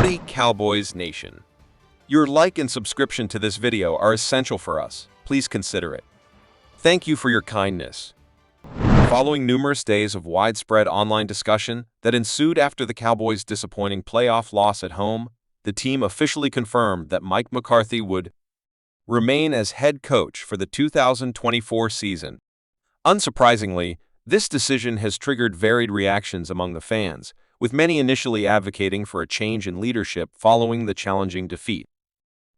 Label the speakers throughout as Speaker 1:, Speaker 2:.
Speaker 1: Howdy, Cowboys Nation. Your like and subscription to this video are essential for us. Please consider it. Thank you for your kindness. Following numerous days of widespread online discussion that ensued after the Cowboys' disappointing playoff loss at home, the team officially confirmed that Mike McCarthy would remain as head coach for the 2024 season. Unsurprisingly, this decision has triggered varied reactions among the fans, with many initially advocating for a change in leadership following the challenging defeat.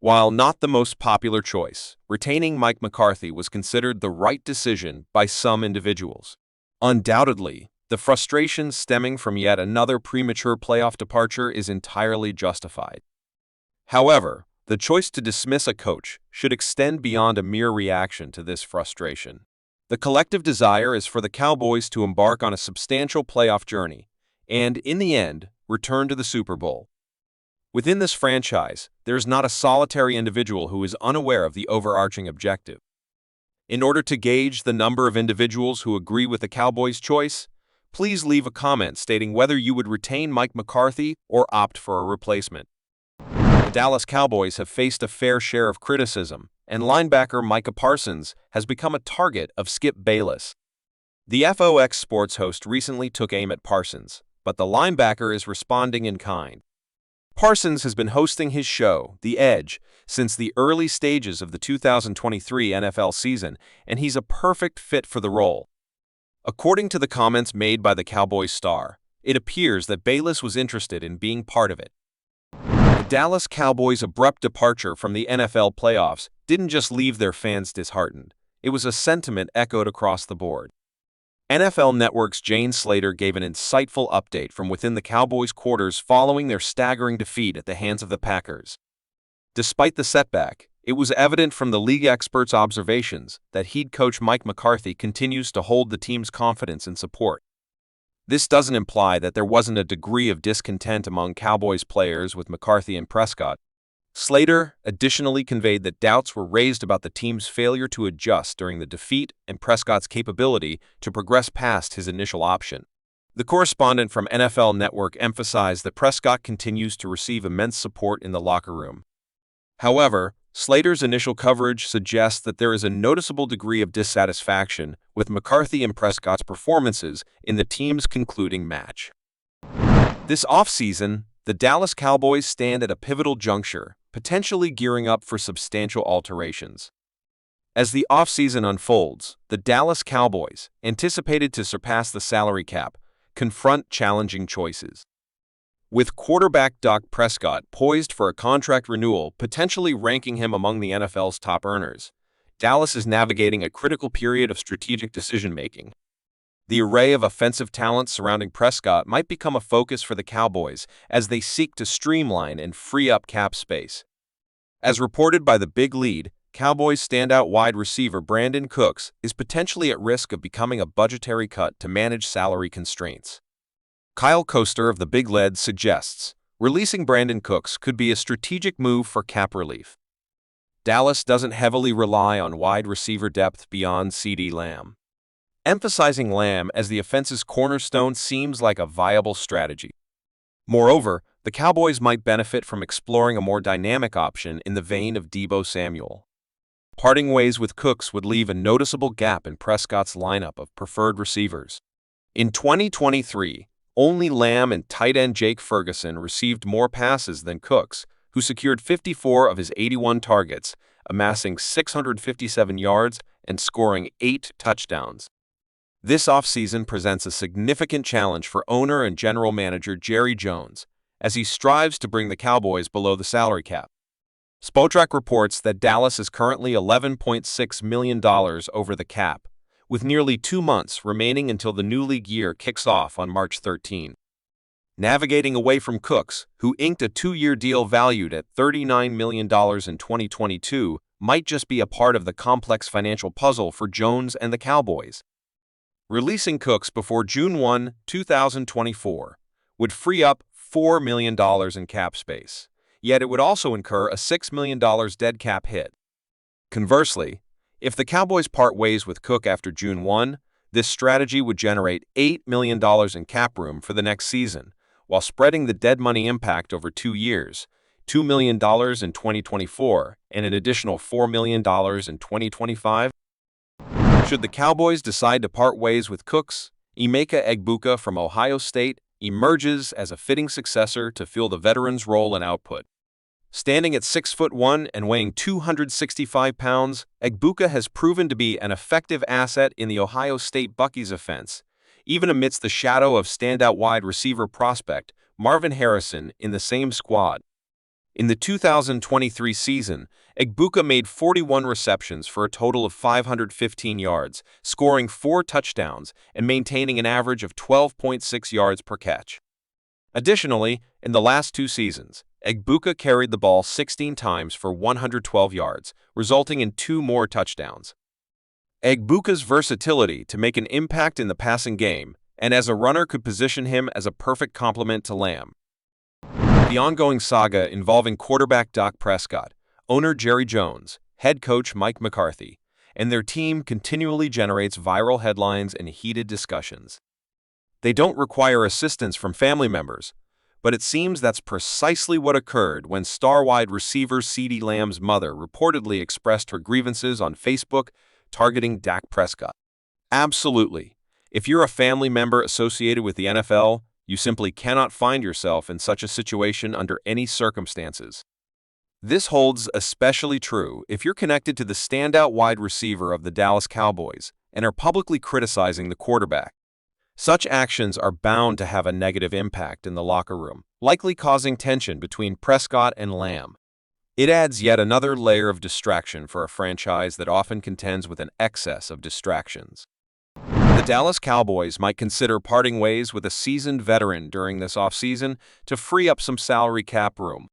Speaker 1: While not the most popular choice, retaining Mike McCarthy was considered the right decision by some individuals. Undoubtedly, the frustration stemming from yet another premature playoff departure is entirely justified. However, the choice to dismiss a coach should extend beyond a mere reaction to this frustration. The collective desire is for the Cowboys to embark on a substantial playoff journey and, in the end, return to the Super Bowl. Within this franchise, there is not a solitary individual who is unaware of the overarching objective. In order to gauge the number of individuals who agree with the Cowboys' choice, please leave a comment stating whether you would retain Mike McCarthy or opt for a replacement. The Dallas Cowboys have faced a fair share of criticism, and linebacker Micah Parsons has become a target of Skip Bayless. The FOX Sports host recently took aim at Parsons, but the linebacker is responding in kind. Parsons has been hosting his show, The Edge, since the early stages of the 2023 NFL season, and he's a perfect fit for the role. According to the comments made by the Cowboys star, it appears that Bayless was interested in being part of it. The Dallas Cowboys' abrupt departure from the NFL playoffs didn't just leave their fans disheartened. It was a sentiment echoed across the board. NFL Network's Jane Slater gave an insightful update from within the Cowboys' quarters following their staggering defeat at the hands of the Packers. Despite the setback, it was evident from the league experts' observations that head coach Mike McCarthy continues to hold the team's confidence and support. This doesn't imply that there wasn't a degree of discontent among Cowboys players with McCarthy and Prescott. Slater additionally conveyed that doubts were raised about the team's failure to adjust during the defeat and Prescott's capability to progress past his initial option. The correspondent from NFL Network emphasized that Prescott continues to receive immense support in the locker room. However, Slater's initial coverage suggests that there is a noticeable degree of dissatisfaction with McCarthy and Prescott's performances in the team's concluding match. This offseason, the Dallas Cowboys stand at a pivotal juncture, potentially gearing up for substantial alterations. As the offseason unfolds, the Dallas Cowboys, anticipated to surpass the salary cap, confront challenging choices. With quarterback Dak Prescott poised for a contract renewal, potentially ranking him among the NFL's top earners, Dallas is navigating a critical period of strategic decision-making. The array of offensive talents surrounding Prescott might become a focus for the Cowboys as they seek to streamline and free up cap space. As reported by the Big Lead, Cowboys standout wide receiver Brandon Cooks is potentially at risk of becoming a budgetary cut to manage salary constraints. Kyle Koster of the Big Lead suggests releasing Brandon Cooks could be a strategic move for cap relief. Dallas doesn't heavily rely on wide receiver depth beyond CeeDee Lamb. Emphasizing Lamb as the offense's cornerstone seems like a viable strategy. Moreover, the Cowboys might benefit from exploring a more dynamic option in the vein of Deebo Samuel. Parting ways with Cooks would leave a noticeable gap in Prescott's lineup of preferred receivers. In 2023, only Lamb and tight end Jake Ferguson received more passes than Cooks, who secured 54 of his 81 targets, amassing 657 yards and scoring 8 touchdowns. This offseason presents a significant challenge for owner and general manager Jerry Jones, as he strives to bring the Cowboys below the salary cap. Spotrac reports that Dallas is currently $11.6 million over the cap, with nearly 2 months remaining until the new league year kicks off on March 13. Navigating away from Cooks, who inked a 2-year deal valued at $39 million in 2022, might just be a part of the complex financial puzzle for Jones and the Cowboys. Releasing Cooks before June 1, 2024, would free up $4 million in cap space, yet it would also incur a $6 million dead cap hit. Conversely, if the Cowboys part ways with Cook after June 1, this strategy would generate $8 million in cap room for the next season, while spreading the dead money impact over 2 years, $2 million in 2024 and an additional $4 million in 2025. Should the Cowboys decide to part ways with Cooks, Emeka Egbuka from Ohio State emerges as a fitting successor to fill the veteran's role and output. Standing at 6'1" and weighing 265 pounds, Egbuka has proven to be an effective asset in the Ohio State Buckeyes offense, even amidst the shadow of standout wide receiver prospect Marvin Harrison in the same squad. In the 2023 season, Egbuka made 41 receptions for a total of 515 yards, scoring 4 touchdowns and maintaining an average of 12.6 yards per catch. Additionally, in the last 2 seasons, Egbuka carried the ball 16 times for 112 yards, resulting in 2 more touchdowns. Egbuka's versatility to make an impact in the passing game and as a runner could position him as a perfect complement to Lamb. The ongoing saga involving quarterback Dak Prescott, owner Jerry Jones, head coach Mike McCarthy, and their team continually generates viral headlines and heated discussions. They don't require assistance from family members, but it seems that's precisely what occurred when star wide receiver CeeDee Lamb's mother reportedly expressed her grievances on Facebook targeting Dak Prescott. Absolutely. If you're a family member associated with the NFL, you simply cannot find yourself in such a situation under any circumstances. This holds especially true if you're connected to the standout wide receiver of the Dallas Cowboys and are publicly criticizing the quarterback. Such actions are bound to have a negative impact in the locker room, likely causing tension between Prescott and Lamb. It adds yet another layer of distraction for a franchise that often contends with an excess of distractions. The Dallas Cowboys might consider parting ways with a seasoned veteran during this offseason to free up some salary cap room.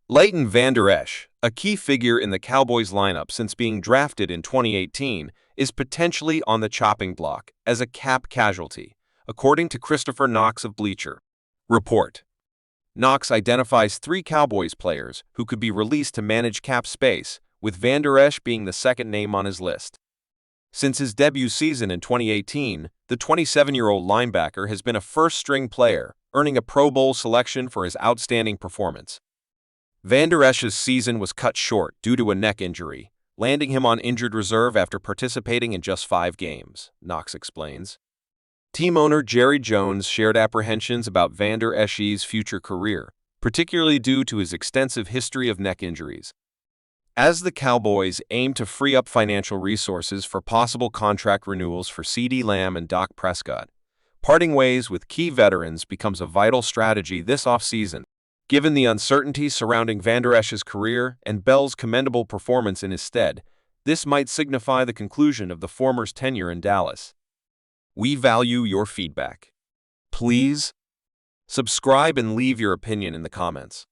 Speaker 1: Leighton Vander Esch, a key figure in the Cowboys lineup since being drafted in 2018, is potentially on the chopping block as a cap casualty, according to Christopher Knox of Bleacher Report. Knox identifies 3 Cowboys players who could be released to manage cap space, with Vander Esch being the second name on his list. Since his debut season in 2018, the 27-year-old linebacker has been a first-string player, earning a Pro Bowl selection for his outstanding performance. Vander Esch's season was cut short due to a neck injury, landing him on injured reserve after participating in just 5 games, Knox explains. Team owner Jerry Jones shared apprehensions about Vander Esch's future career, particularly due to his extensive history of neck injuries. As the Cowboys aim to free up financial resources for possible contract renewals for CeeDee Lamb and Dak Prescott, parting ways with key veterans becomes a vital strategy this offseason. Given the uncertainty surrounding Vander Esch's career and Bell's commendable performance in his stead, this might signify the conclusion of the former's tenure in Dallas. We value your feedback. Please subscribe and leave your opinion in the comments.